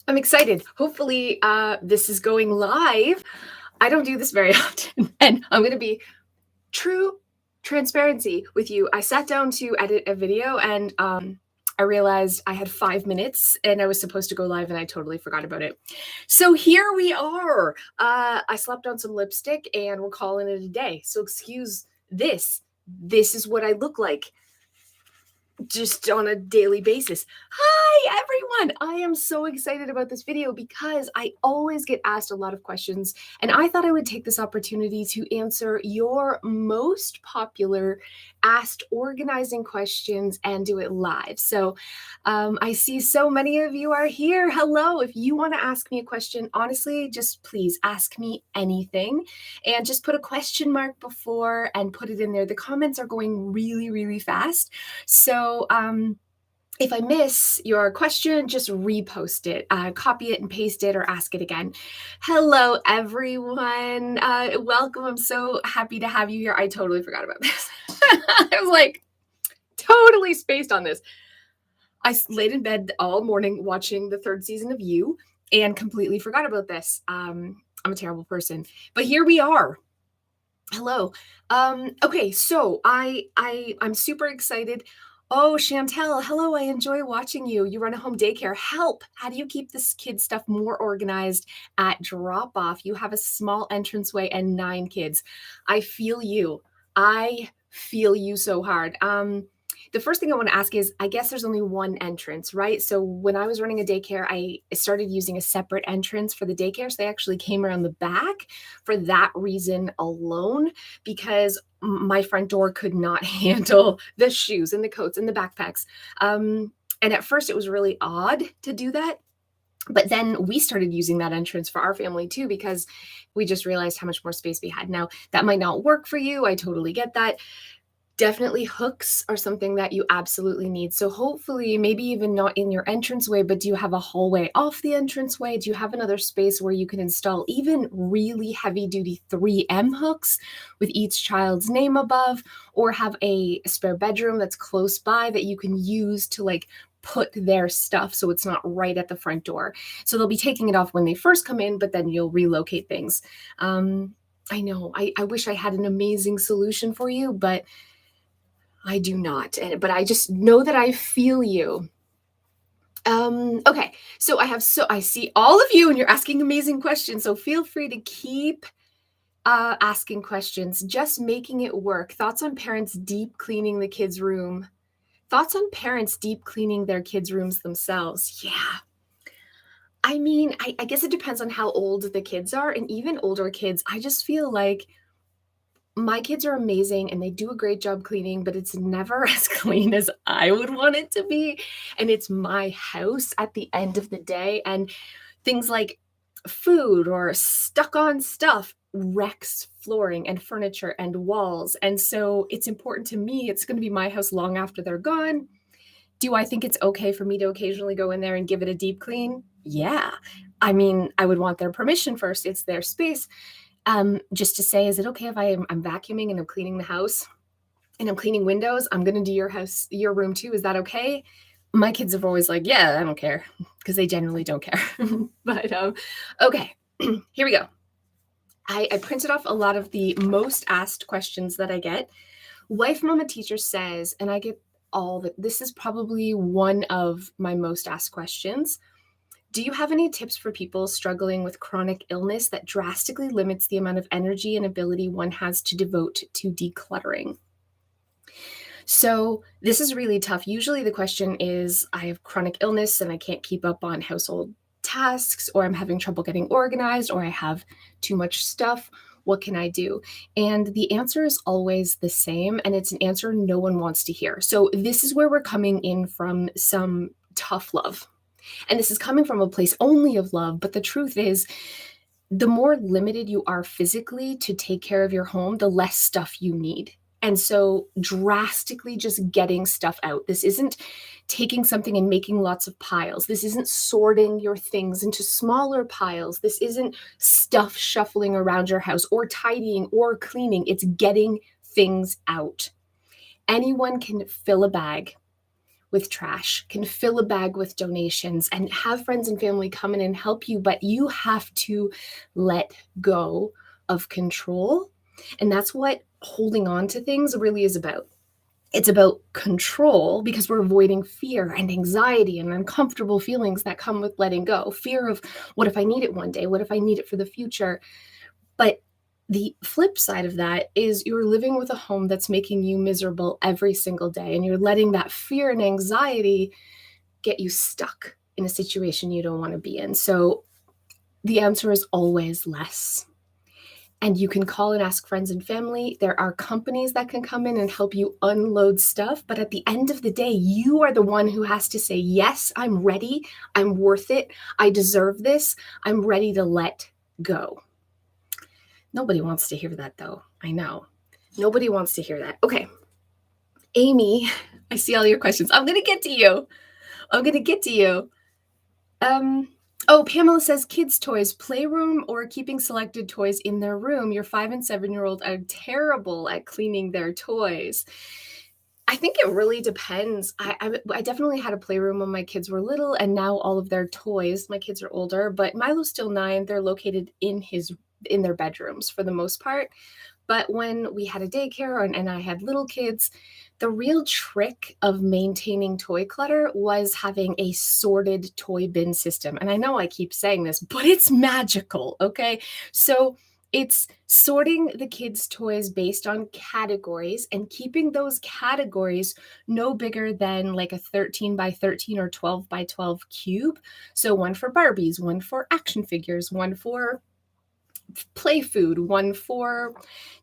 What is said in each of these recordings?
I'm excited. Hopefully, this is going live. I don't do this very often, and I'm going to be true transparency with you. I sat down to edit a video, and I realized I had 5 minutes, and I was supposed to go live, and I totally forgot about it. So here we are. I slapped on some lipstick, and we're calling it a day. So excuse this. This is what I look like just on a daily basis. Hi everyone! I am so excited about this video because I always get asked a lot of questions, and I thought I would take this opportunity to answer your most popular asked organizing questions and do it live. So I see so many of you are here. Hello. If you want to ask me a question, honestly, just please ask me anything and just put a question mark before and put it in there. The comments are going really, really fast. So if I miss your question, just repost it, copy it and paste it or ask it again. Hello, everyone. Welcome. I'm so happy to have you here. I totally forgot about this. I was like totally spaced on this. I laid in bed all morning watching the third season of You and completely forgot about this. I'm a terrible person, but here we are. Hello. Okay, so I'm super excited. Oh, Chantel, hello. I enjoy watching you. You run a home daycare. Help. How do you keep this kid stuff more organized at drop off? You have a small entranceway and 9 kids. I feel you. I feel you so hard. The first thing I want to ask is, I guess there's only one entrance, right? So when I was running a daycare, I started using a separate entrance for the daycare. So they actually came around the back for that reason alone, because my front door could not handle the shoes and the coats and the backpacks. And at first it was really odd to do that. But then we started using that entrance for our family too, because we just realized how much more space we had. Now, that might not work for you. I totally get that. Definitely hooks are something that you absolutely need. So hopefully, maybe even not in your entranceway, but do you have a hallway off the entranceway? Do you have another space where you can install even really heavy duty 3M hooks with each child's name above, or have a spare bedroom that's close by that you can use to like put their stuff so it's not right at the front door? So they'll be taking it off when they first come in, but then you'll relocate things. I know, I wish I had an amazing solution for you, but I do not, but I just know that I feel you. Okay, so I see all of you and you're asking amazing questions. So feel free to keep asking questions, just making it work. Thoughts on parents deep cleaning the kids' room? Thoughts on parents deep cleaning their kids' rooms themselves? Yeah. I mean, I guess it depends on how old the kids are, and even older kids. I just feel like my kids are amazing and they do a great job cleaning, but it's never as clean as I would want it to be. And it's my house at the end of the day. And things like food or stuck on stuff wrecks flooring and furniture and walls. And so it's important to me. It's going to be my house long after they're gone. Do I think it's okay for me to occasionally go in there and give it a deep clean? Yeah. I mean, I would want their permission first. It's their space. Just to say, is it okay if I'm vacuuming and I'm cleaning the house and I'm cleaning windows? I'm going to do your room too. Is that okay? My kids have always like, yeah, I don't care, because they generally don't care. But okay, here we go. I printed off a lot of the most asked questions that I get. Wife Mama Teacher says, and I get all that. This is probably one of my most asked questions. Do you have any tips for people struggling with chronic illness that drastically limits the amount of energy and ability one has to devote to decluttering? So this is really tough. Usually the question is, I have chronic illness and I can't keep up on household tasks, or I'm having trouble getting organized, or I have too much stuff. What can I do? And the answer is always the same, and it's an answer no one wants to hear. So this is where we're coming in from some tough love. And this is coming from a place only of love. But the truth is, the more limited you are physically to take care of your home, the less stuff you need. And so drastically just getting stuff out. This isn't taking something and making lots of piles. This isn't sorting your things into smaller piles. This isn't stuff shuffling around your house or tidying or cleaning. It's getting things out. Anyone can fill a bag with trash, can fill a bag with donations, and have friends and family come in and help you, but you have to let go of control. And that's what holding on to things really is about. It's about control because we're avoiding fear and anxiety and uncomfortable feelings that come with letting go. Fear of what if I need it one day? What if I need it for the future? But the flip side of that is you're living with a home that's making you miserable every single day, and you're letting that fear and anxiety get you stuck in a situation you don't want to be in. So the answer is always less. And you can call and ask friends and family. There are companies that can come in and help you unload stuff. But at the end of the day, you are the one who has to say, yes, I'm ready. I'm worth it. I deserve this. I'm ready to let go. Nobody wants to hear that, though. I know. Nobody wants to hear that. Okay. Amy, I see all your questions. I'm going to get to you. Oh, Pamela says kids' toys, playroom, or keeping selected toys in their room. Your 5 and 7-year-old are terrible at cleaning their toys. I think it really depends. I definitely had a playroom when my kids were little, and now all of their toys, my kids are older, but Milo's still 9. They're located in their bedrooms for the most part. But when we had a daycare and I had little kids, the real trick of maintaining toy clutter was having a sorted toy bin system. And I know I keep saying this, but it's magical, okay? So it's sorting the kids' toys based on categories and keeping those categories no bigger than like a 13 by 13 or 12 by 12 cube. So one for Barbies, one for action figures, one for play food, one for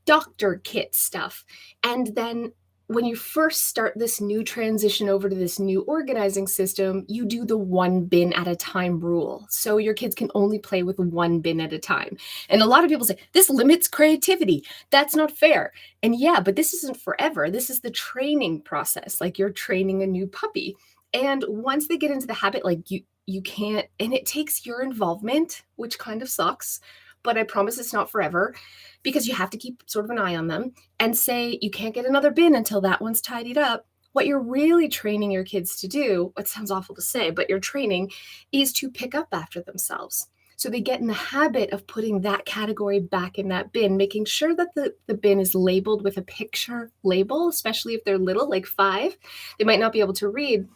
doctor kit stuff. And then when you first start this new transition over to this new organizing system, you do the one bin at a time rule. So your kids can only play with one bin at a time. And a lot of people say, this limits creativity. That's not fair. And yeah, but this isn't forever. This is the training process. Like you're training a new puppy. And once they get into the habit, like you can't, and it takes your involvement, which kind of sucks, but I promise it's not forever, because you have to keep sort of an eye on them and say, you can't get another bin until that one's tidied up. What you're really training your kids to do, it sounds awful to say, but your training is to pick up after themselves. So they get in the habit of putting that category back in that bin, making sure that the bin is labeled with a picture label, especially if they're little, like 5. They might not be able to read.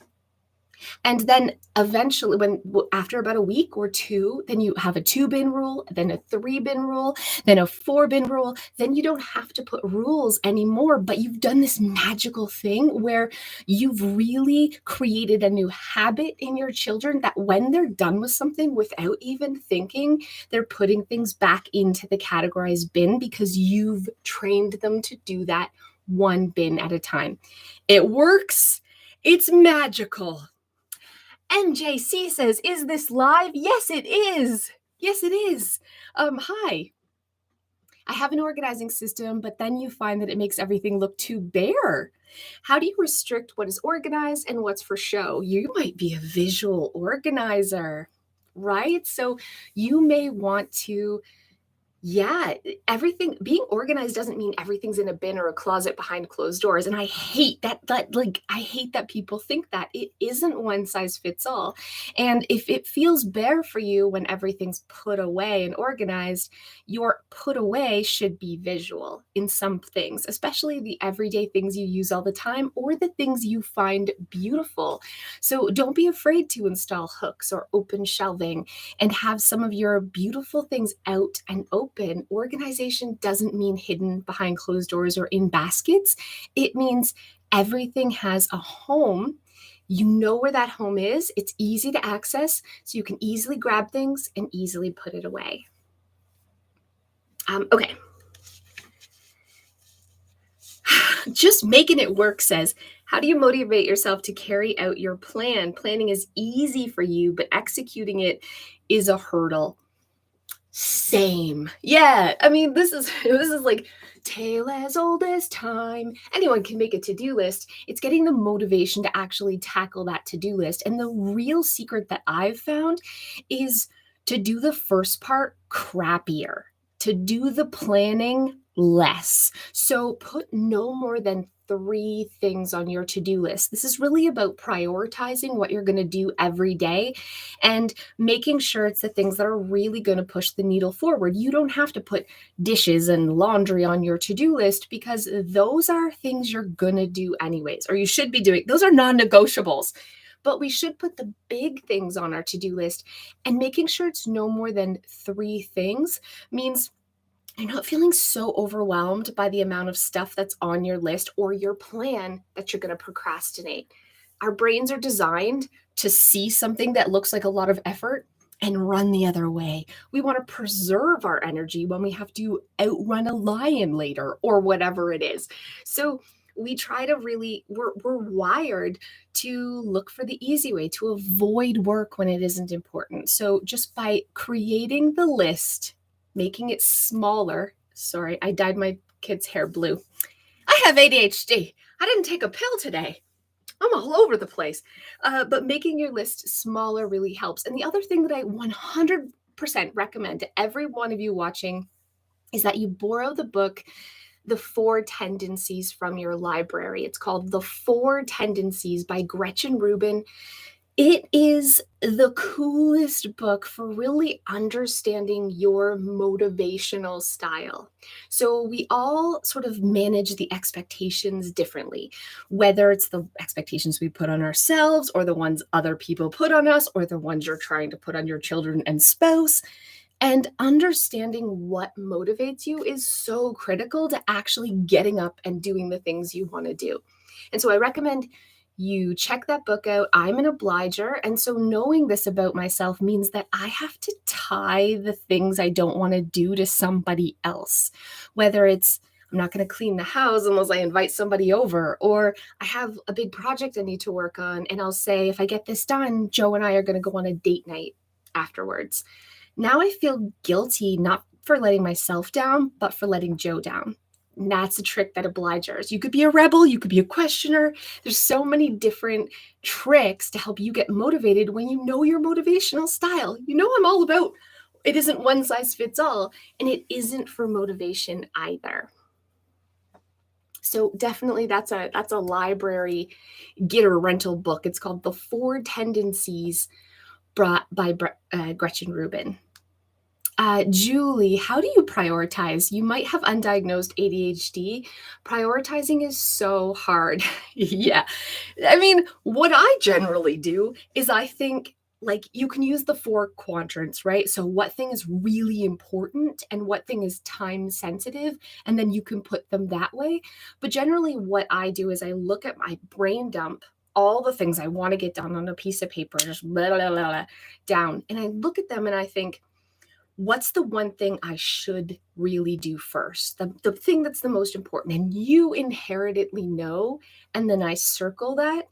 And then eventually, after about a week or 2, then you have a 2-bin rule, then a 3-bin rule, then a 4-bin rule. Then you don't have to put rules anymore, but you've done this magical thing where you've really created a new habit in your children that when they're done with something without even thinking, they're putting things back into the categorized bin because you've trained them to do that one bin at a time. It works. It's magical. NJC says, is this live? Yes, it is. Yes, it is. Hi. I have an organizing system, but then you find that it makes everything look too bare. How do you restrict what is organized and what's for show? You might be a visual organizer, right? So you may want to everything being organized doesn't mean everything's in a bin or a closet behind closed doors. And I hate that I hate that people think that. It isn't one size fits all. And if it feels bare for you when everything's put away and organized, your put away should be visual in some things, especially the everyday things you use all the time or the things you find beautiful. So don't be afraid to install hooks or open shelving and have some of your beautiful things out and open. Organization doesn't mean hidden behind closed doors or in baskets. It means everything has a home. You know where that home is. It's easy to access, so you can easily grab things and easily put it away. Okay. Just making it work says, how do you motivate yourself to carry out your plan? Planning is easy for you, but executing it is a hurdle. Same. Yeah. I mean, this is like tale as old as time. Anyone can make a to-do list. It's getting the motivation to actually tackle that to-do list. And the real secret that I've found is to do the first part crappier, to do the planning less. So put no more than 3 things on your to-do list. This is really about prioritizing what you're going to do every day and making sure it's the things that are really going to push the needle forward. You don't have to put dishes and laundry on your to-do list because those are things you're going to do anyways, or you should be doing. Those are non-negotiables. But we should put the big things on our to-do list, and making sure it's no more than 3 things means you're not feeling so overwhelmed by the amount of stuff that's on your list or your plan that you're going to procrastinate. Our brains are designed to see something that looks like a lot of effort and run the other way. We want to preserve our energy when we have to outrun a lion later or whatever it is. So we try to really, we're wired to look for the easy way, to avoid work when it isn't important. So just by creating the list, making it smaller. Sorry, I dyed my kid's hair blue. I have ADHD. I didn't take a pill today. I'm all over the place. But making your list smaller really helps. And the other thing that I 100% recommend to every one of you watching is that you borrow the book, The 4 Tendencies, from your library. It's called The 4 Tendencies by Gretchen Rubin. It is the coolest book for really understanding your motivational style. So we all sort of manage the expectations differently, whether it's the expectations we put on ourselves or the ones other people put on us or the ones you're trying to put on your children and spouse. And understanding what motivates you is so critical to actually getting up and doing the things you want to do. And so I recommend you check that book out. I'm an obliger. And so knowing this about myself means that I have to tie the things I don't want to do to somebody else, whether it's I'm not going to clean the house unless I invite somebody over, or I have a big project I need to work on. And I'll say, if I get this done, Joe and I are going to go on a date night afterwards. Now I feel guilty, not for letting myself down, but for letting Joe down. And that's a trick that obligers. You could be a rebel, you could be a questioner. There's so many different tricks to help you get motivated when you know your motivational style. You know, I'm all about it isn't one size fits all, and it isn't for motivation either. So definitely that's a library get or rental book. It's called The 4 Tendencies brought by Gretchen Rubin. Julie, how do you prioritize? You might have undiagnosed ADHD. Prioritizing is so hard. Yeah. I mean, what I generally do is I think like you can use the 4 quadrants, right? So what thing is really important and what thing is time sensitive, and then you can put them that way. But generally what I do is I look at my brain dump all the things I want to get done on a piece of paper, just blah, blah, blah, blah, down. And I look at them and I think, what's the one thing I should really do first? The thing that's the most important. And you inherently know. And then I circle that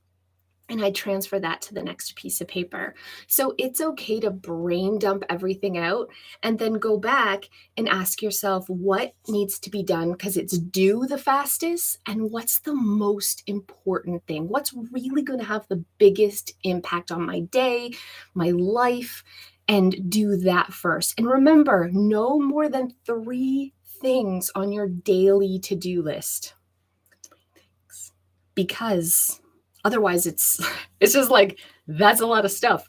and I transfer that to the next piece of paper. So it's okay to brain dump everything out and then go back and ask yourself what needs to be done because it's due the fastest, and what's the most important thing? What's really going to have the biggest impact on my day, my life, and do that first. And remember, no more than 3 things on your daily to-do list, because otherwise it's just like, that's a lot of stuff.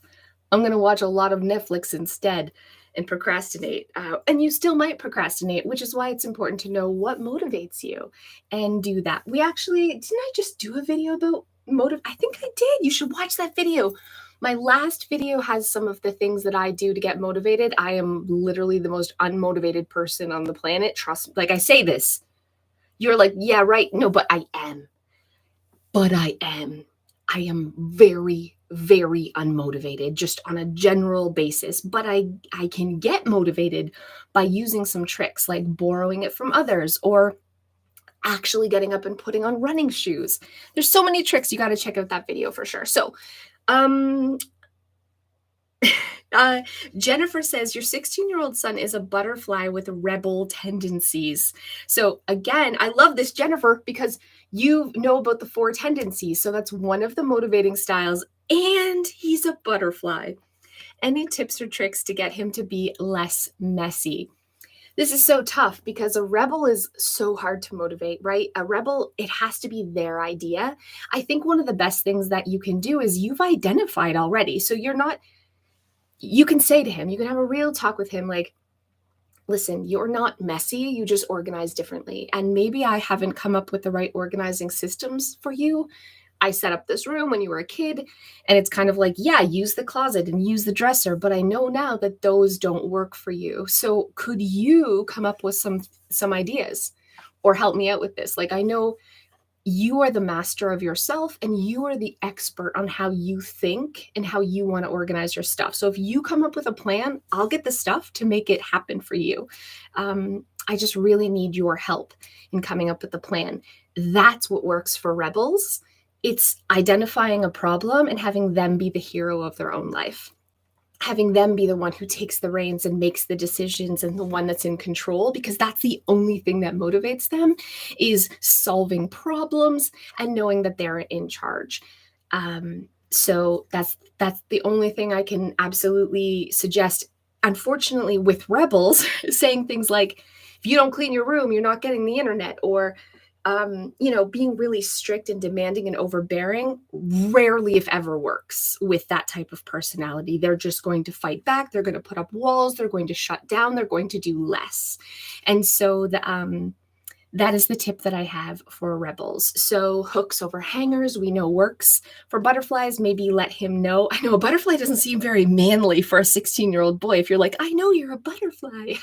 I'm going to watch a lot of Netflix instead and procrastinate. And you still might procrastinate, which is why it's important to know what motivates you and do that. Didn't I just do a video about I think I did. You should watch that video. My last video has some of the things that I do to get motivated. I am literally the most unmotivated person on the planet. Trust me. Like I say this, you're like, yeah, right. No, but I am. But I am. I am very, very unmotivated just on a general basis. But I can get motivated by using some tricks like borrowing it from others or actually getting up and putting on running shoes. There's so many tricks. You got to check out that video for sure. So, Jennifer says your 16-year-old son is a butterfly with rebel tendencies. So again, I love this, Jennifer, because you know about the 4 tendencies. So that's one of the motivating styles, and he's a butterfly. Any tips or tricks to get him to be less messy? This is so tough because a rebel is so hard to motivate, right? A rebel, it has to be their idea. I think one of the best things that you can do is you've identified already. So you can say to him, you can have a real talk with him like, listen, you're not messy, you just organize differently. And maybe I haven't come up with the right organizing systems for you. I set up this room when you were a kid, and it's kind of like, yeah, use the closet and use the dresser, but I know now that those don't work for you. So could you come up with some ideas or help me out with this? Like I know you are the master of yourself and you are the expert on how you think and how you want to organize your stuff. So if you come up with a plan, I'll get the stuff to make it happen for you. I just really need your help in coming up with the plan. That's what works for rebels. It's identifying a problem and having them be the hero of their own life, having them be the one who takes the reins and makes the decisions and the one that's in control, because that's the only thing that motivates them, is solving problems and knowing that they're in charge. So that's the only thing I can absolutely suggest. Unfortunately, with rebels, saying things like, if you don't clean your room, you're not getting the internet, or being really strict and demanding and overbearing rarely, if ever, works with that type of personality. They're just going to fight back. They're going to put up walls. They're going to shut down. They're going to do less. And so that is the tip that I have for rebels. So hooks over hangers, we know works. For butterflies, maybe let him know. I know a butterfly doesn't seem very manly for a 16-year-old boy. If you're like, I know you're a butterfly,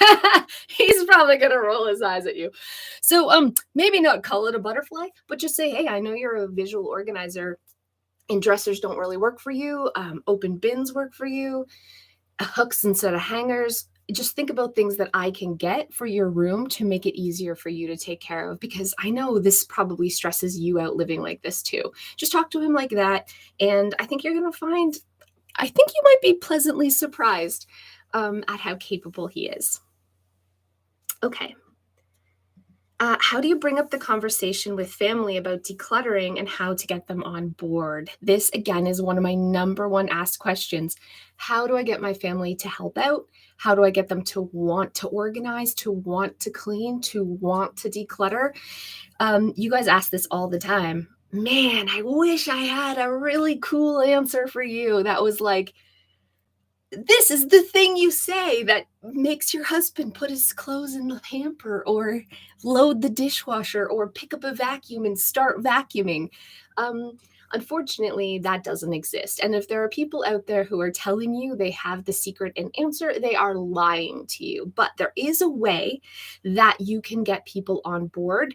he's probably going to roll his eyes at you. So maybe not call it a butterfly, but just say, hey, I know you're a visual organizer and dressers don't really work for you. Open bins work for you. Hooks instead of hangers. Just think about things that I can get for your room to make it easier for you to take care of, because I know this probably stresses you out living like this too. Just talk to him like that. And I think you're going to find, I think you might be pleasantly surprised at how capable he is. Okay. How do you bring up the conversation with family about decluttering and how to get them on board? This, again, is one of my number one asked questions. How do I get my family to help out? How do I get them to want to organize, to want to clean, to want to declutter? You guys ask this all the time. Man, I wish I had a really cool answer for you that was like, this is the thing you say that makes your husband put his clothes in the hamper or load the dishwasher or pick up a vacuum and start vacuuming. Unfortunately, that doesn't exist. And if there are people out there who are telling you they have the secret and answer, they are lying to you. But there is a way that you can get people on board,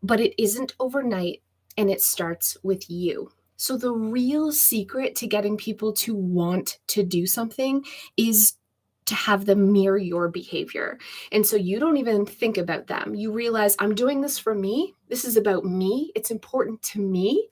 but it isn't overnight and it starts with you. So the real secret to getting people to want to do something is to have them mirror your behavior. And so you don't even think about them. You realize, I'm doing this for me. This is about me. It's important to me.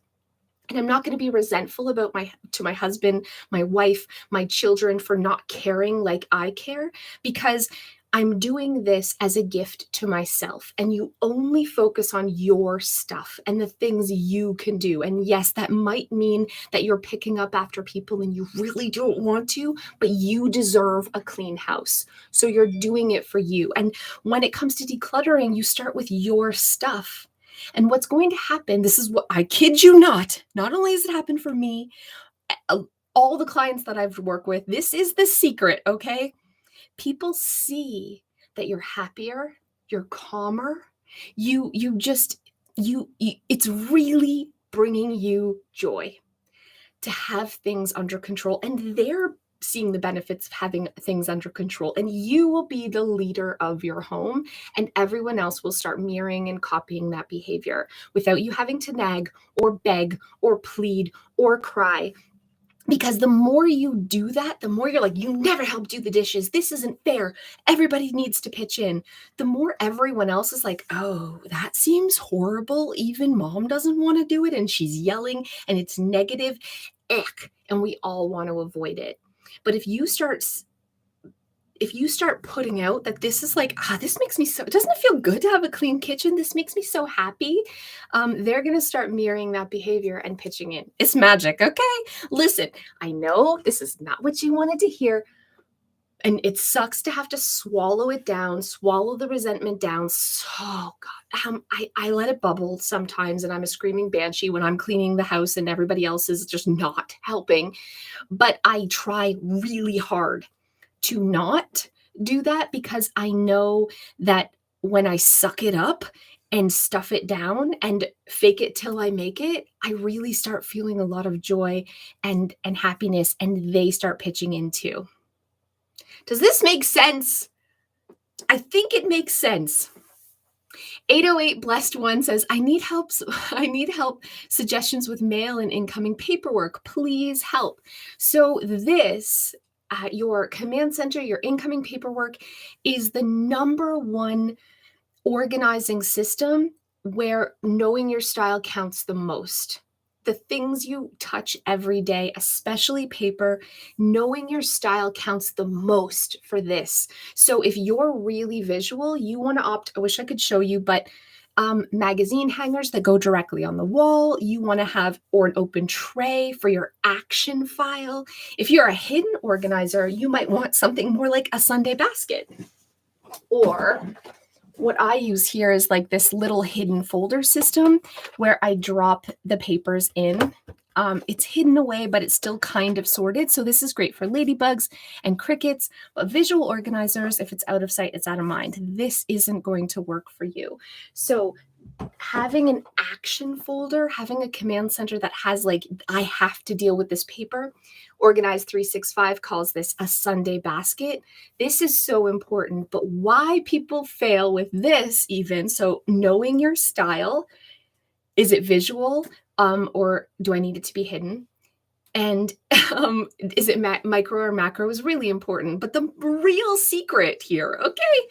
And I'm not going to be resentful about my husband, my wife, my children for not caring like I care, because I'm doing this as a gift to myself. And you only focus on your stuff and the things you can do. And yes, that might mean that you're picking up after people and you really don't want to, but you deserve a clean house. So you're doing it for you. And when it comes to decluttering, you start with your stuff. And what's going to happen, this is what I kid you not only has it happened for me, all the clients that I've worked with, this is the secret, okay? People see that you're happier, you're calmer, you just, it's really bringing you joy to have things under control, and they're seeing the benefits of having things under control, and you will be the leader of your home, and everyone else will start mirroring and copying that behavior without you having to nag or beg or plead or cry. Because the more you do that, the more you're like, you never help do the dishes. This isn't fair. Everybody needs to pitch in. The more everyone else is like, oh, that seems horrible. Even mom doesn't want to do it. And she's yelling and it's negative. Ick. And we all want to avoid it. But if you start putting out that this is like, this makes me so, doesn't it feel good to have a clean kitchen? This makes me so happy. They're going to start mirroring that behavior and pitching in. It's magic. Okay. Listen, I know this is not what you wanted to hear. And it sucks to have to swallow it down, swallow the resentment down. So, God, I let it bubble sometimes, and I'm a screaming banshee when I'm cleaning the house and everybody else is just not helping. But I try really hard to not do that, because I know that when I suck it up and stuff it down and fake it till I make it, I really start feeling a lot of joy and happiness, and they start pitching in too. Does this make sense? I think it makes sense. 808 Blessed One says, I need help. I need help suggestions with mail and incoming paperwork. Please help. So this, your command center, your incoming paperwork is the number one organizing system where knowing your style counts the most. The things you touch every day, especially paper, knowing your style counts the most for this. So if you're really visual, you want to opt, I wish I could show you, but magazine hangers that go directly on the wall. You want to have, or an open tray for your action file. If you're a hidden organizer, you might want something more like a Sunday basket. Or what I use here is like this little hidden folder system where I drop the papers in. It's hidden away, but it's still kind of sorted. So this is great for ladybugs and crickets, but visual organizers, if it's out of sight, it's out of mind. This isn't going to work for you. So having an action folder, having a command center that has like, I have to deal with this paper. Organized 365 calls this a Sunday basket. This is so important, but why people fail with this even, so knowing your style, is it visual or do I need it to be hidden? And is it micro or macro is really important. But the real secret here, okay,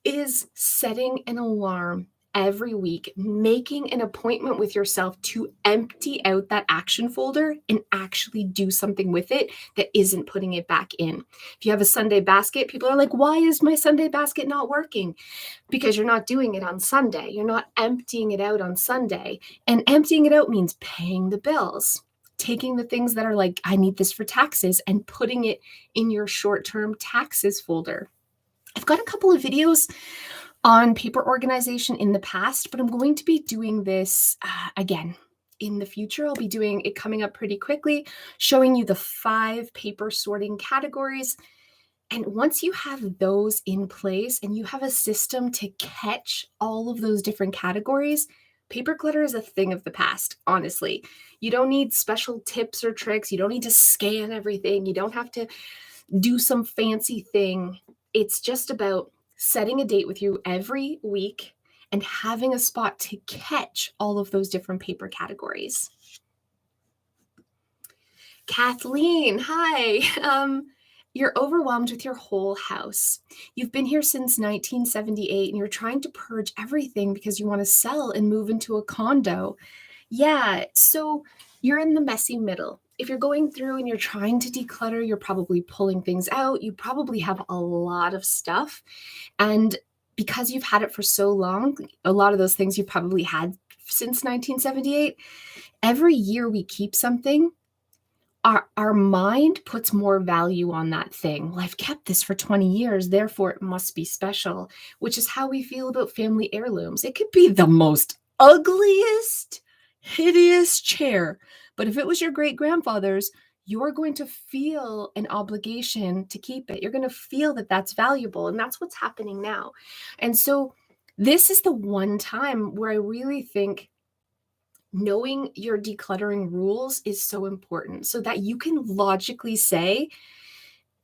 is setting an alarm every week, making an appointment with yourself to empty out that action folder and actually do something with it that isn't putting it back in. If you have a Sunday basket, people are like, why is my Sunday basket not working? Because you're not doing it on Sunday. You're not emptying it out on Sunday. And emptying it out means paying the bills, taking the things that are like, I need this for taxes, and putting it in your short-term taxes folder. I've got a couple of videos on paper organization in the past, but I'm going to be doing this again in the future. I'll be doing it coming up pretty quickly, showing you the 5 paper sorting categories. And once you have those in place and you have a system to catch all of those different categories, paper clutter is a thing of the past, honestly. You don't need special tips or tricks. You don't need to scan everything. You don't have to do some fancy thing. It's just about setting a date with you every week and having a spot to catch all of those different paper categories. Kathleen, hi. You're overwhelmed with your whole house. You've been here since 1978 and you're trying to purge everything because you want to sell and move into a condo. Yeah, so you're in the messy middle. If you're going through and you're trying to declutter, you're probably pulling things out. You probably have a lot of stuff. And because you've had it for so long, a lot of those things you've probably had since 1978, every year we keep something, our mind puts more value on that thing. Well, I've kept this for 20 years, therefore it must be special, which is how we feel about family heirlooms. It could be the most ugliest, hideous chair, but if it was your great-grandfather's, you're going to feel an obligation to keep it. You're going to feel that that's valuable, and that's what's happening now. And so this is the one time where I really think knowing your decluttering rules is so important, so that you can logically see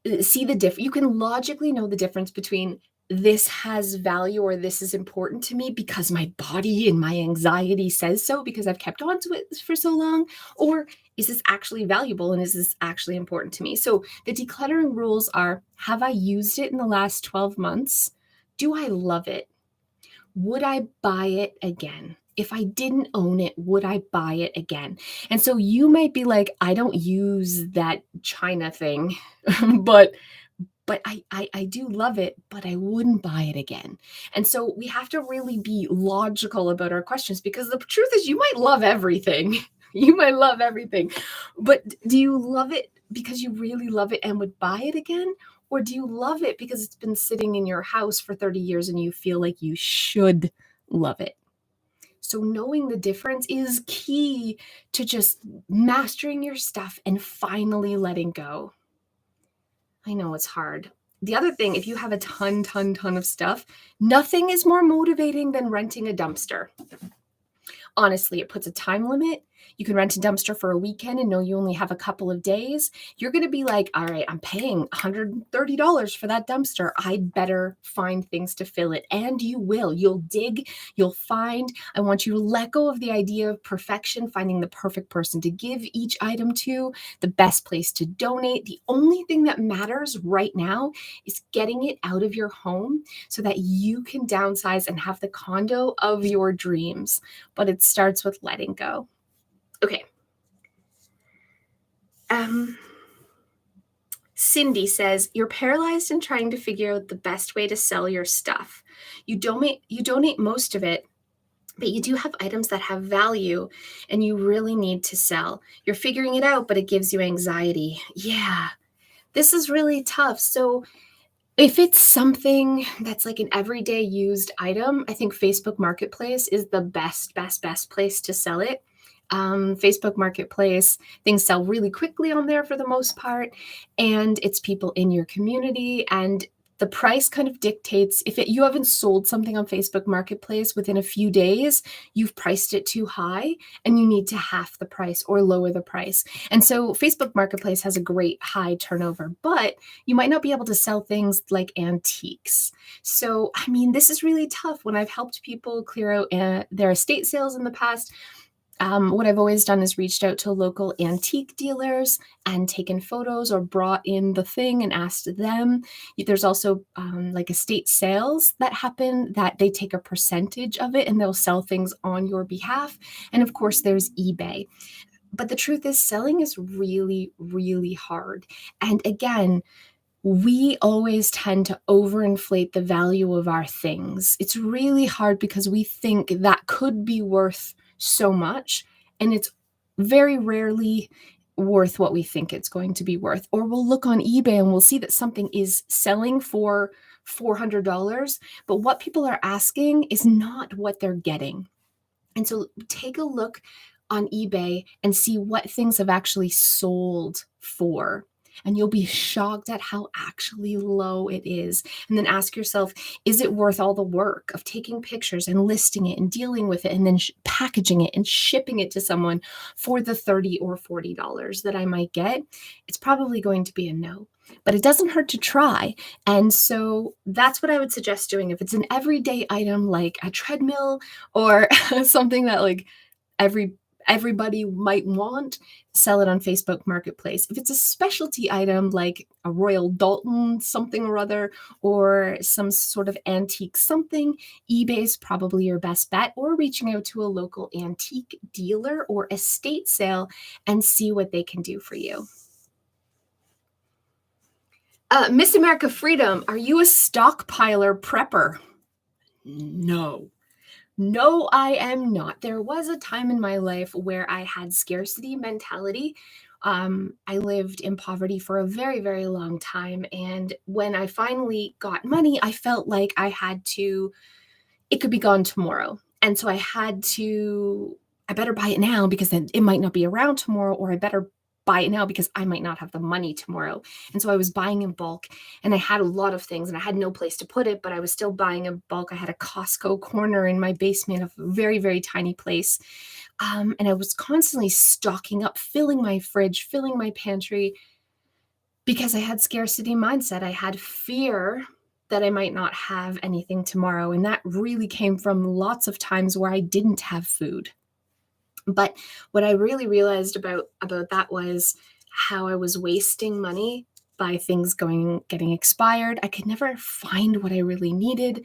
the difference. You can logically know the difference between this has value or this is important to me because my body and my anxiety says so because I've kept on to it for so long, or is this actually valuable and is this actually important to me? So the decluttering rules are, have I used it in the last 12 months? Do I love it? Would I buy it again? If I didn't own it, would I buy it again? And so you might be like, I don't use that China thing, but I do love it, but I wouldn't buy it again. And so we have to really be logical about our questions, because the truth is you might love everything. You might love everything, but do you love it because you really love it and would buy it again? Or do you love it because it's been sitting in your house for 30 years and you feel like you should love it? So knowing the difference is key to just mastering your stuff and finally letting go. I know it's hard. The other thing, if you have a ton of stuff, nothing is more motivating than renting a dumpster. Honestly, it puts a time limit. You can rent a dumpster for a weekend and know you only have a couple of days. You're going to be like, all right, I'm paying $130 for that dumpster. I better find things to fill it. And you will. You'll dig, you'll find. I want you to let go of the idea of perfection, finding the perfect person to give each item to, the best place to donate. The only thing that matters right now is getting it out of your home so that you can downsize and have the condo of your dreams. But it starts with letting go. Okay. Cindy says, you're paralyzed in trying to figure out the best way to sell your stuff. You donate most of it, but you do have items that have value and you really need to sell. You're figuring it out, but it gives you anxiety. Yeah, this is really tough. So if it's something that's like an everyday used item, I think Facebook Marketplace is the best place to sell it. Facebook Marketplace, things sell really quickly on there for the most part, and it's people in your community, and the price kind of dictates if you haven't sold something on Facebook Marketplace within a few days, you've priced it too high and you need to half the price or lower the price. And so Facebook Marketplace has a great high turnover, but you might not be able to sell things like antiques. So, I mean, this is really tough. When I've helped people clear out their estate sales in the past, what I've always done is reached out to local antique dealers and taken photos or brought in the thing and asked them. There's also like estate sales that happen that they take a percentage of it and they'll sell things on your behalf. And of course, there's eBay. But the truth is, selling is really, really hard. And again, we always tend to overinflate the value of our things. It's really hard because we think that could be worth so much, and it's very rarely worth what we think it's going to be worth. Or we'll look on eBay and we'll see that something is selling for $400, but what people are asking is not what they're getting. And so take a look on eBay and see what things have actually sold for. And you'll be shocked at how actually low it is. And then ask yourself, is it worth all the work of taking pictures and listing it and dealing with it and then packaging it and shipping it to someone for the $30 or $40 that I might get? It's probably going to be a no, but it doesn't hurt to try. And so that's what I would suggest doing. If it's an everyday item like a treadmill or something that like everybody might want, sell it on Facebook Marketplace. If it's a specialty item like a Royal Doulton something or other, or some sort of antique something, eBay's probably your best bet, or reaching out to a local antique dealer or estate sale and see what they can do for you. Miss America Freedom, are you a stockpiler prepper? No. No, I am not. There was a time in my life where I had scarcity mentality. I lived in poverty for a very, very long time. And when I finally got money, I felt like it could be gone tomorrow. And so I better buy it now because then it might not be around tomorrow, or I better buy it now because I might not have the money tomorrow. And so I was buying in bulk, and I had a lot of things and I had no place to put it, but I was still buying in bulk. I had a Costco corner in my basement of a very, very tiny place. And I was constantly stocking up, filling my fridge, filling my pantry because I had scarcity mindset. I had fear that I might not have anything tomorrow. And that really came from lots of times where I didn't have food. But what I really realized about that was how I was wasting money by things getting expired. I could never find what I really needed.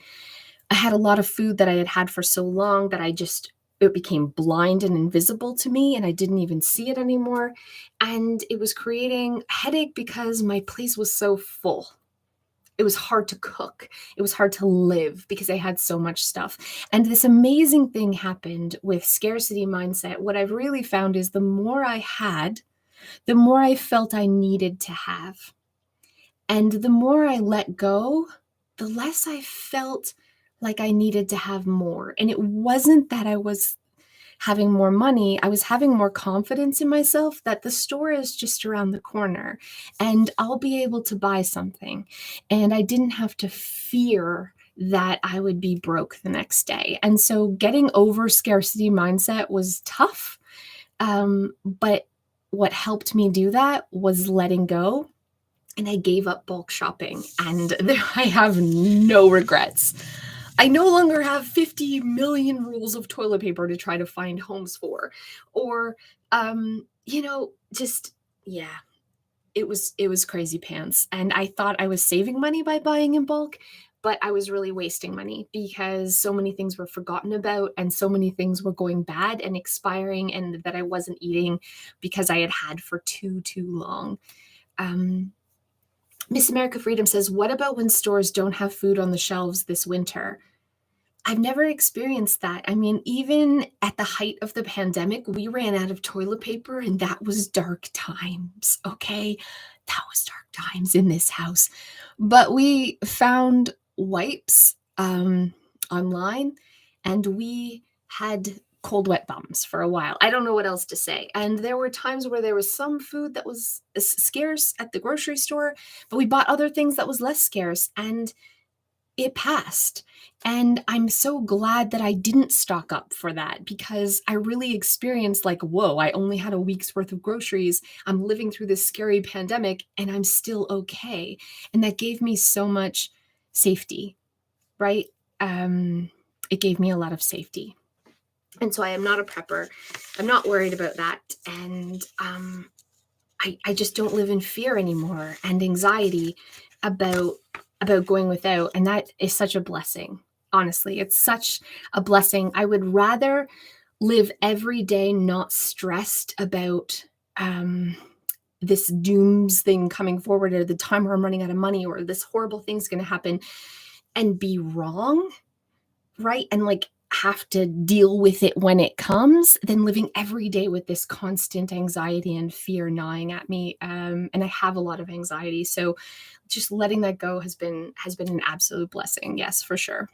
I had a lot of food that I had had for so long that it became blind and invisible to me, and I didn't even see it anymore. And it was creating a headache because my place was so full. It was hard to cook. It was hard to live because I had so much stuff. And this amazing thing happened with scarcity mindset. What I've really found is the more I had, the more I felt I needed to have. And the more I let go, the less I felt like I needed to have more. And it wasn't that I was having more money, I was having more confidence in myself that the store is just around the corner and I'll be able to buy something. And I didn't have to fear that I would be broke the next day. And so getting over scarcity mindset was tough. But what helped me do that was letting go. And I gave up bulk shopping, and I have no regrets. I no longer have 50 million rolls of toilet paper to try to find homes for, or, just, yeah, it was crazy pants. And I thought I was saving money by buying in bulk, but I was really wasting money because so many things were forgotten about and so many things were going bad and expiring and that I wasn't eating because I had for too long. Miss America Freedom says, what about when stores don't have food on the shelves this winter? I've never experienced that. I mean, even at the height of the pandemic, we ran out of toilet paper, and that was dark times, okay? That was dark times in this house. But we found wipes online, and we had cold, wet bums for a while. I don't know what else to say. And there were times where there was some food that was scarce at the grocery store, but we bought other things that was less scarce, and it passed. And I'm so glad that I didn't stock up for that because I really experienced like, whoa, I only had a week's worth of groceries. I'm living through this scary pandemic and I'm still okay. And that gave me so much safety, right? It gave me a lot of safety. And so I am not a prepper. I'm not worried about that. And I just don't live in fear anymore and anxiety about going without. And that is such a blessing. Honestly, it's such a blessing. I would rather live every day not stressed about this dooms thing coming forward or the time where I'm running out of money or this horrible thing's going to happen and be wrong, right? And like have to deal with it when it comes than living every day with this constant anxiety and fear gnawing at me. And I have a lot of anxiety. So just letting that go has been an absolute blessing. Yes, for sure.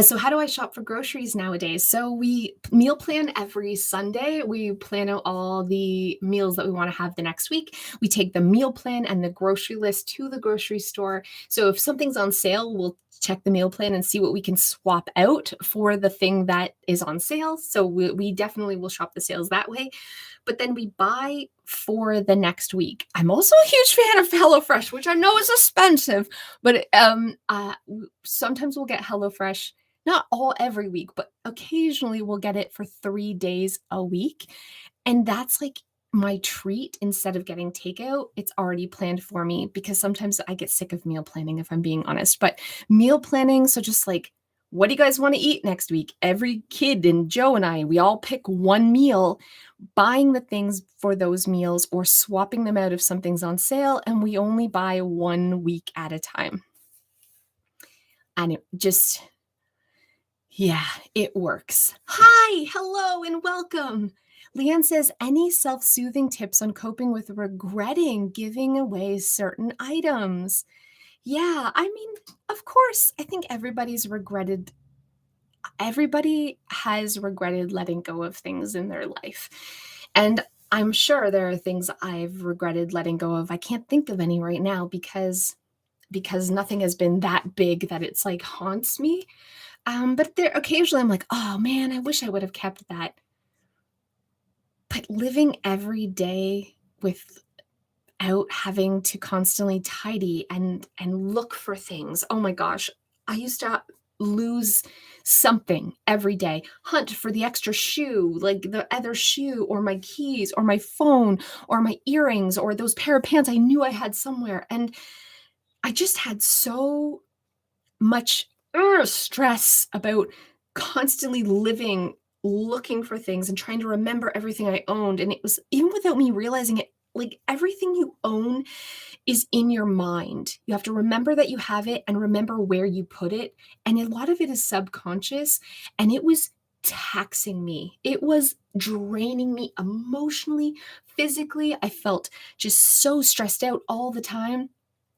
So how do I shop for groceries nowadays? So we meal plan every Sunday. We plan out all the meals that we want to have the next week. We take the meal plan and the grocery list to the grocery store. So if something's on sale, we'll check the meal plan and see what we can swap out for the thing that is on sale. So we definitely will shop the sales that way. But then we buy for the next week. I'm also a huge fan of HelloFresh, which I know is expensive, but sometimes we'll get HelloFresh, not all every week, but occasionally we'll get it for 3 days a week. And that's like my treat instead of getting takeout. It's already planned for me because sometimes I get sick of meal planning, if I'm being honest. But meal planning, so just like, what do you guys want to eat next week? Every kid and Joe and I, we all pick one meal, buying the things for those meals or swapping them out if something's on sale, and we only buy 1 week at a time. And it just, yeah, it works. Hi, hello, and welcome. Leanne says, any self-soothing tips on coping with regretting giving away certain items? Yeah, I mean, of course, I think everybody has regretted letting go of things in their life. And I'm sure there are things I've regretted letting go of. I can't think of any right now because nothing has been that big that it's like haunts me. But there occasionally I'm like, oh man, I wish I would have kept that. But living every day without having to constantly tidy and look for things. Oh my gosh, I used to lose something every day, hunt for the extra shoe, like the other shoe or my keys or my phone or my earrings or those pair of pants I knew I had somewhere. And I just had so much stress about constantly living, looking for things and trying to remember everything I owned. And it was, even without me realizing it, like everything you own is in your mind. You have to remember that you have it and remember where you put it. And a lot of it is subconscious. And it was taxing me. It was draining me emotionally, physically. I felt just so stressed out all the time.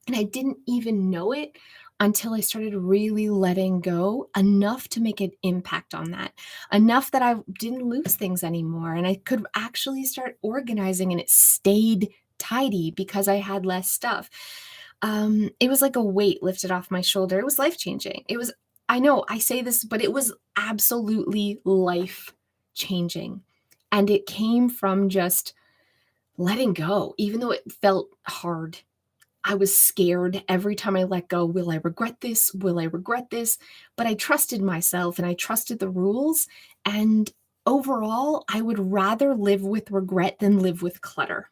And I didn't even know it until I started really letting go enough to make an impact on that, enough that I didn't lose things anymore. And I could actually start organizing and it stayed tidy because I had less stuff. It was like a weight lifted off my shoulder. It was life changing. I know I say this, but it was absolutely life changing. And it came from just letting go, even though it felt hard. I was scared every time I let go. Will I regret this? Will I regret this? But I trusted myself and I trusted the rules. And overall, I would rather live with regret than live with clutter.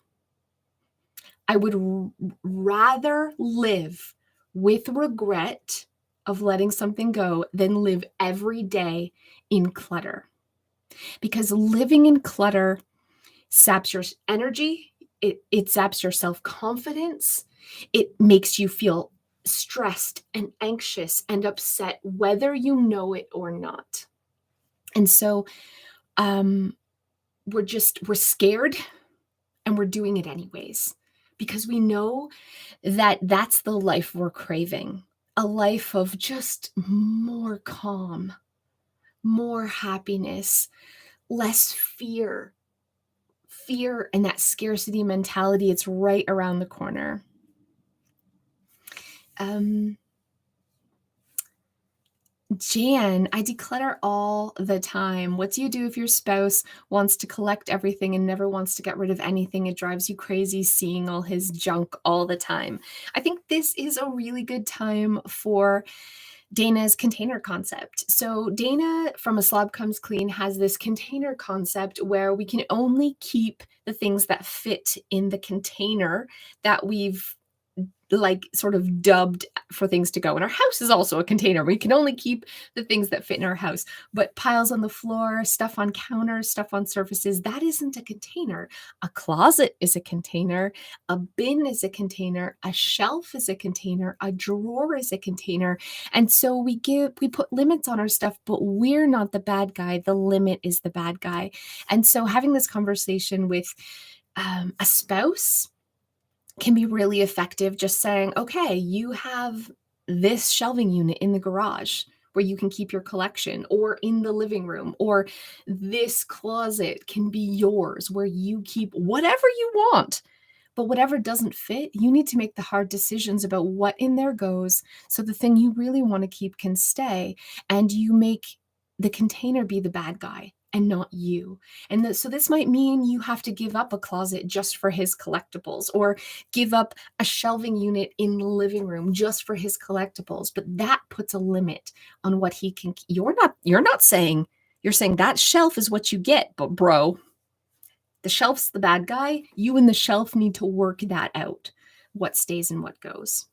I would rather live with regret of letting something go than live every day in clutter. Because living in clutter saps your energy, it saps your self-confidence, it makes you feel stressed and anxious and upset, whether you know it or not. And so we're scared and we're doing it anyways because we know that that's the life we're craving, a life of just more calm, more happiness, less fear. Fear and that scarcity mentality, it's right around the corner. Jan, I declutter all the time. What do you do if your spouse wants to collect everything and never wants to get rid of anything? It drives you crazy seeing all his junk all the time. I think this is a really good time for Dana's container concept. So Dana from A Slob Comes Clean has this container concept where we can only keep the things that fit in the container that we've like sort of dubbed for things to go. And our house is also a container. We can only keep the things that fit in our house. But piles on the floor, stuff on counters, stuff on surfaces, that isn't a container. A closet is a container. A bin is a container. A shelf is a container. A drawer is a container. And so we put limits on our stuff, but we're not the bad guy. The limit is the bad guy. And so having this conversation with a spouse can be really effective, just saying, okay, you have this shelving unit in the garage where you can keep your collection, or in the living room, or this closet can be yours where you keep whatever you want. But whatever doesn't fit, you need to make the hard decisions about what in there goes so the thing you really want to keep can stay, and you make the container be the bad guy and not you. And so this might mean you have to give up a closet just for his collectibles, or give up a shelving unit in the living room just for his collectibles. But that puts a limit on what he can. You're not saying, you're saying that shelf is what you get, but bro, the shelf's the bad guy. You and the shelf need to work that out, what stays and what goes.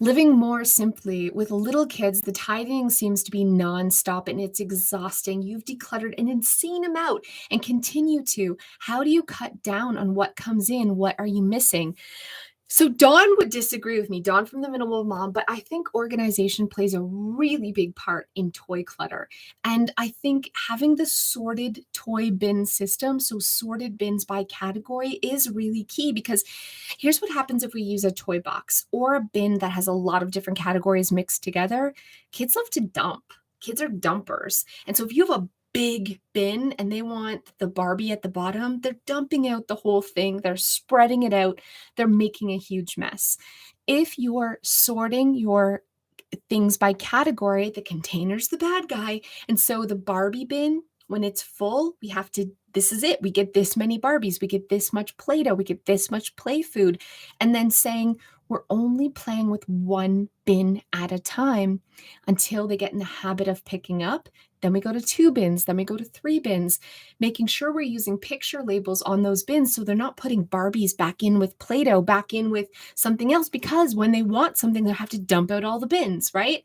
Living more simply with little kids, the tidying seems to be nonstop and it's exhausting. You've decluttered an insane amount and continue to. How do you cut down on what comes in? What are you missing? So Dawn would disagree with me, Dawn from the Minimal Mom, but I think organization plays a really big part in toy clutter. And I think having the sorted toy bin system, so sorted bins by category, is really key, because here's what happens if we use a toy box or a bin that has a lot of different categories mixed together. Kids love to dump. Kids are dumpers. And so if you have a big bin and they want the Barbie at the bottom, they're dumping out the whole thing. They're spreading it out. They're making a huge mess. If you're sorting your things by category, the container's the bad guy. And so the Barbie bin, when it's full, this is it. We get this many Barbies. We get this much Play-Doh. We get this much play food. And then saying, we're only playing with one bin at a time until they get in the habit of picking up. Then we go to 2 bins, then we go to 3 bins, making sure we're using picture labels on those bins so they're not putting Barbies back in with Play-Doh, back in with something else, because when they want something, they have to dump out all the bins, right?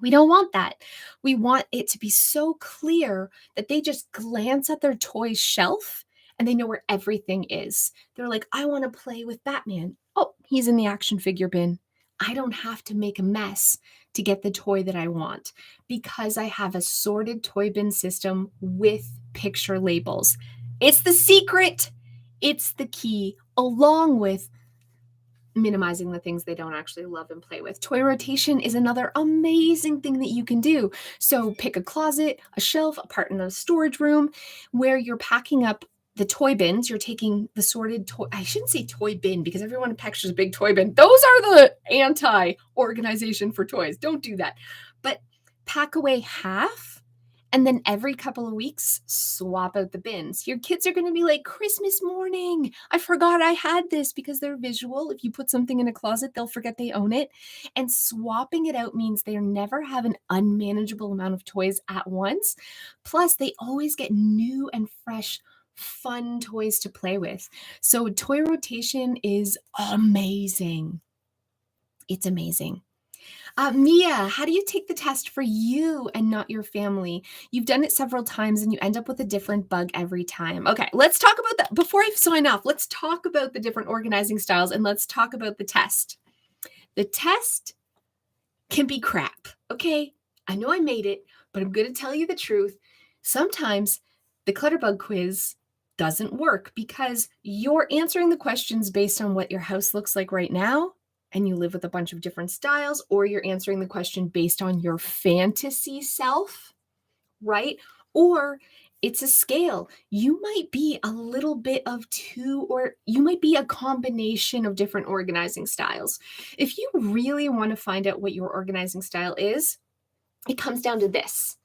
We don't want that. We want it to be so clear that they just glance at their toy shelf and they know where everything is. They're like, I want to play with Batman. Oh, he's in the action figure bin. I don't have to make a mess to get the toy that I want because I have a sorted toy bin system with picture labels. It's the secret. It's the key, along with minimizing the things they don't actually love and play with. Toy rotation is another amazing thing that you can do. So pick a closet, a shelf, a part in a storage room where you're packing up the toy bins. You're taking the sorted toy. I shouldn't say toy bin because everyone pictures a big toy bin. Those are the anti-organization for toys. Don't do that. But pack away half. And then every couple of weeks, swap out the bins. Your kids are going to be like, Christmas morning, I forgot I had this, because they're visual. If you put something in a closet, they'll forget they own it. And swapping it out means they never have an unmanageable amount of toys at once. Plus, they always get new and fresh, fun toys to play with. So toy rotation is amazing. It's amazing. Mia, how do you take the test for you and not your family? You've done it several times and you end up with a different bug every time. Okay, let's talk about that. Before I sign off, let's talk about the different organizing styles and let's talk about the test. The test can be crap, okay? I know I made it, but I'm going to tell you the truth. Sometimes the Clutterbug quiz doesn't work because you're answering the questions based on what your house looks like right now, and you live with a bunch of different styles, or you're answering the question based on your fantasy self, right? Or it's a scale. You might be a little bit of two, or you might be a combination of different organizing styles. If you really want to find out what your organizing style is, it comes down to this.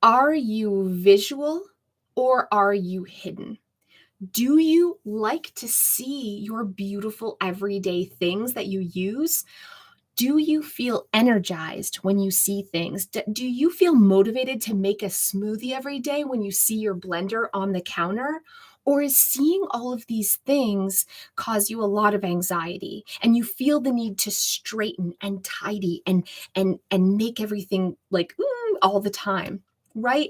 Are you visual or are you hidden? Do you like to see your beautiful everyday things that you use? Do you feel energized when you see things? Do you feel motivated to make a smoothie every day when you see your blender on the counter? Or is seeing all of these things cause you a lot of anxiety and you feel the need to straighten and tidy and make everything like all the time, right?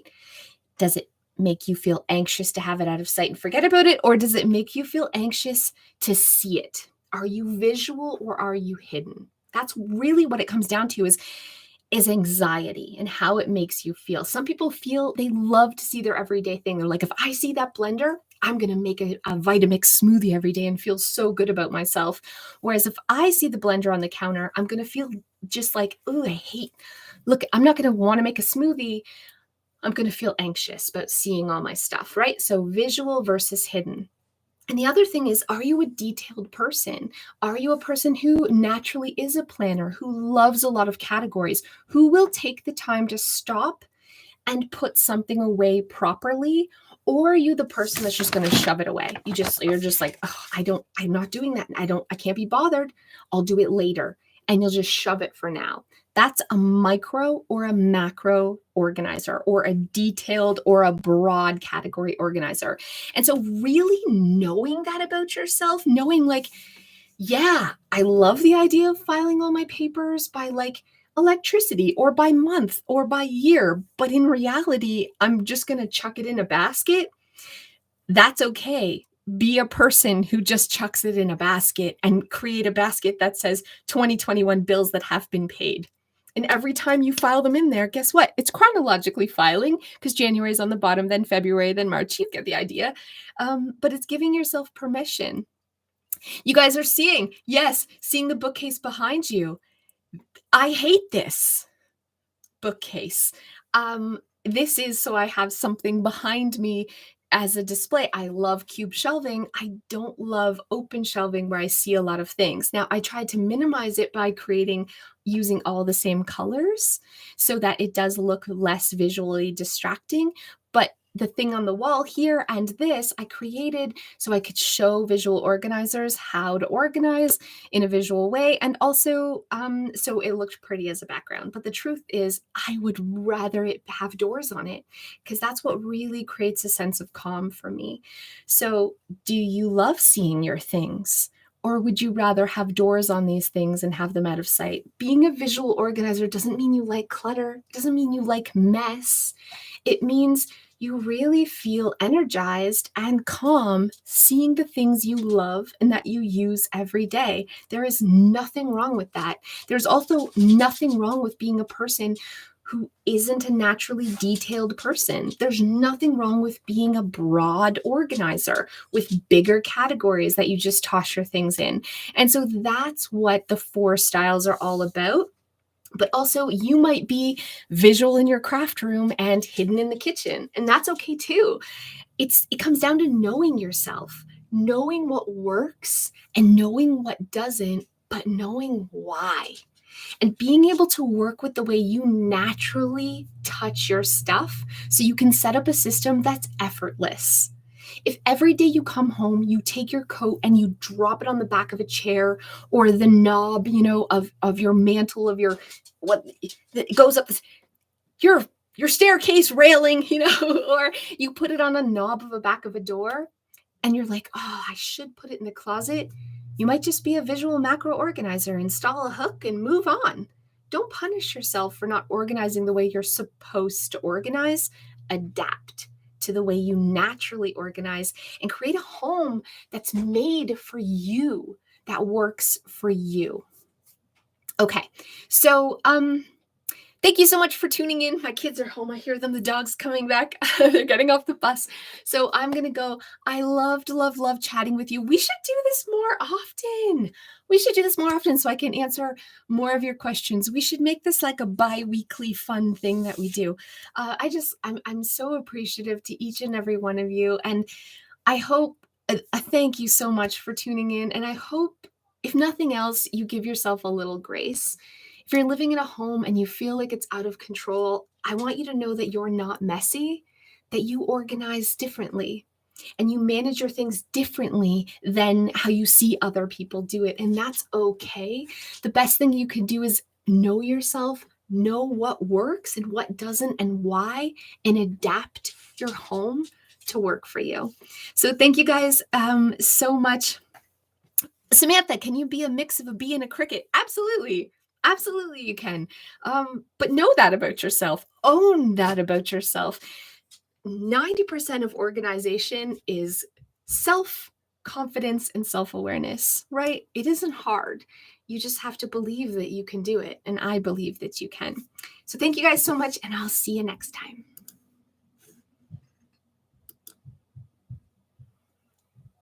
Does it make you feel anxious to have it out of sight and forget about it? Or does it make you feel anxious to see it? Are you visual or are you hidden? That's really what it comes down to is anxiety and how it makes you feel. Some people feel they love to see their everyday thing. They're like, if I see that blender, I'm going to make a Vitamix smoothie every day and feel so good about myself. Whereas if I see the blender on the counter, I'm going to feel just like, oh, look, I'm not going to want to make a smoothie. I'm going to feel anxious about seeing all my stuff, right? So visual versus hidden. And the other thing is, are you a detailed person? Are you a person who naturally is a planner, who loves a lot of categories, who will take the time to stop and put something away properly? Or are you the person that's just going to shove it away? You're just like, oh, I'm not doing that. I can't be bothered. I'll do it later. And you'll just shove it for now. That's a micro or a macro organizer, or a detailed or a broad category organizer. And so really knowing that about yourself, knowing like, yeah, I love the idea of filing all my papers by like electricity or by month or by year, but in reality, I'm just going to chuck it in a basket. That's okay. Be a person who just chucks it in a basket and create a basket that says 2021 bills that have been paid. And every time you file them in there, guess what? It's chronologically filing because January is on the bottom, then February, then March. You get the idea. But it's giving yourself permission. You guys are seeing the bookcase behind you. I hate this bookcase. This is so I have something behind me as a display. I love cube shelving. I don't love open shelving where I see a lot of things. Now, I tried to minimize it by using all the same colors so that it does look less visually distracting. But the thing on the wall here and this I created so I could show visual organizers how to organize in a visual way, and also so it looked pretty as a background. But the truth is, I would rather it have doors on it because that's what really creates a sense of calm for me. So do you love seeing your things? Or would you rather have doors on these things and have them out of sight? Being a visual organizer doesn't mean you like clutter. It doesn't mean you like mess. It means you really feel energized and calm seeing the things you love and that you use every day. There is nothing wrong with that. There's also nothing wrong with being a person who isn't a naturally detailed person. There's nothing wrong with being a broad organizer with bigger categories that you just toss your things in. And so that's what the 4 styles are all about. But also, you might be visual in your craft room and hidden in the kitchen, and that's okay too. It comes down to knowing yourself, knowing what works and knowing what doesn't, but knowing why. And being able to work with the way you naturally touch your stuff so you can set up a system that's effortless. If every day you come home, you take your coat and you drop it on the back of a chair or the knob, of your mantle, of your what it goes up your your staircase railing, or you put it on a knob of the back of a door, and you're like, oh, I should put it in the closet. You might just be a visual macro organizer, install a hook and move on. Don't punish yourself for not organizing the way you're supposed to organize. Adapt to the way you naturally organize and create a home that's made for you, that works for you. Okay, so thank you so much for tuning in. My kids are home. I hear them. The dog's coming back. They're getting off the bus. So I'm going to go. I loved, love, love chatting with you. We should do this more often. We should do this more often so I can answer more of your questions. We should make this like a bi-weekly fun thing that we do. I'm so appreciative to each and every one of you. And I hope, thank you so much for tuning in. And I hope, if nothing else, you give yourself a little grace. If you're living in a home and you feel like it's out of control, I want you to know that you're not messy, that you organize differently and you manage your things differently than how you see other people do it. And that's okay. The best thing you can do is know yourself, know what works and what doesn't and why, and adapt your home to work for you. So thank you guys so much. Samantha, can you be a mix of a bee and a cricket? Absolutely. Absolutely, you can. But know that about yourself. Own that about yourself. 90% of organization is self-confidence and self-awareness, right? It isn't hard. You just have to believe that you can do it. And I believe that you can. So thank you guys so much, and I'll see you next time.